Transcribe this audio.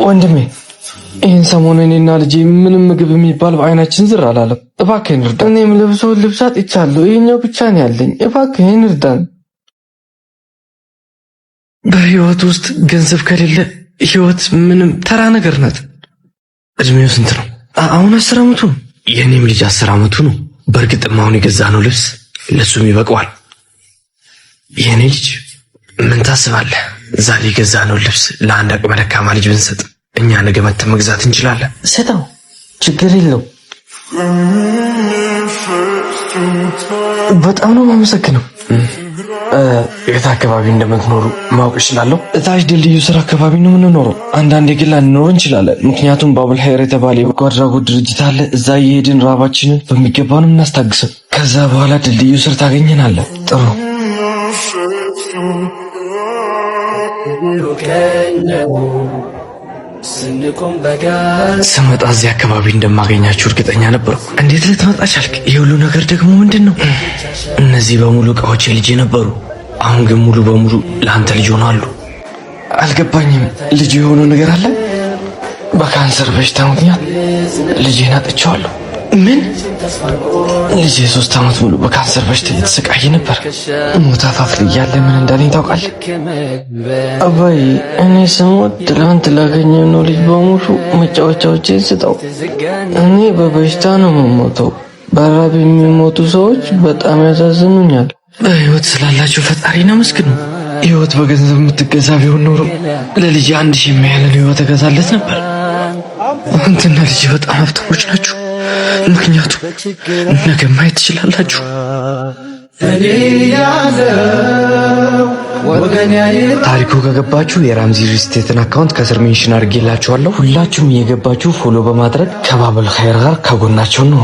ወንድሜ ይህን ሰሞን እኔና ልጄ ምንም ምግብ የሚባል በአይናችን ዝር አላለም። እባክህን እርዳን። እኔም ልብስ አጥቻለሁ። ይሄኛው ብቻ ነው ያለኝ። እባክህን እርዳን። በህይወት ውስጥ ገንዘብ ከሌለ ህይወት ምንም ተራ ነገር ናት። እድሜው ስንት ነው? አሁን 10 ዓመቱ ነው። የኔም ልጅ 10 ዓመቱ ነው። በእርግጥም አሁን የገዛነው ልብስ ለሱም ይበቃዋል። የኔ ልጅ ምን ታስባለህ? ዛሬ የገዛነው ልብስ ለአንድ አቅመ ደካማ ልጅ ብንሰጥ እኛ ነገ መተን መግዛት እንችላለን። ሰጣው፣ ችግር የለው። በጣም ነው የማመሰግነው። የት አካባቢ እንደምትኖሩ ማወቅ እችላለሁ? እታች ድልድዩ ስራ አካባቢ ነው የምንኖረው። አንዳንዴ ግን ላንኖር እንችላለን። ምክንያቱም ባቡል ኸይር የተባለ የበጎ አድራጎት ድርጅት አለ። እዛ እየሄድን ራባችንን በሚገባ ነው የምናስታግሰው። ከዛ በኋላ ድልድዩ ስር ታገኘናለህ። ጥሩ ስመጣ እዚህ አካባቢ እንደማገኛችሁ እርግጠኛ ነበርኩ። እንዴት ልትመጣ ቻልክ? ይህ ሁሉ ነገር ደግሞ ምንድን ነው? እነዚህ በሙሉ እቃዎች የልጄ ነበሩ። አሁን ግን ሙሉ በሙሉ ለአንተ ልጅ ሆናሉ። አልገባኝም። ልጅ የሆነው ነገር አለ? በካንሰር በሽታ ምክንያት ልጄን አጥቼዋለሁ። ምን? ልጄ 3 ዓመት ሙሉ በካንሰር በሽታ እየተሰቃየ ነበር። ሞት አፋፍ ላይ እያለ ምን እንዳለኝ ታውቃለህ? አባዬ እኔ ስሞት ትላንት ላገኘነው ልጅ በሙሉ መጫወቻዎቼን ስጠው። እኔ በበሽታ ነው የምሞተው። በራብ የሚሞቱ ሰዎች በጣም ያሳዝኑኛል። በህይወት ስላላችሁ ፈጣሪን አመስግኑ። ህይወት በገንዘብ የምትገዛ ቢሆን ኖሮ ለልጄ 1000 የሚያህልን ህይወት እገዛለት ነበር። አንተና ልጄ በጣም ሀብታሞች ናችሁ። ምክንያቱም ነገ ማየት ትችላላችሁ። ታሪኩ ከገባችሁ የራምዚ ሪስቴትን አካውንት ከስር ሜንሽን አድርጌላችኋለሁ። ሁላችሁም እየገባችሁ ፎሎ በማድረግ ከባቡል ኸይር ጋር ከጎናቸው ነው።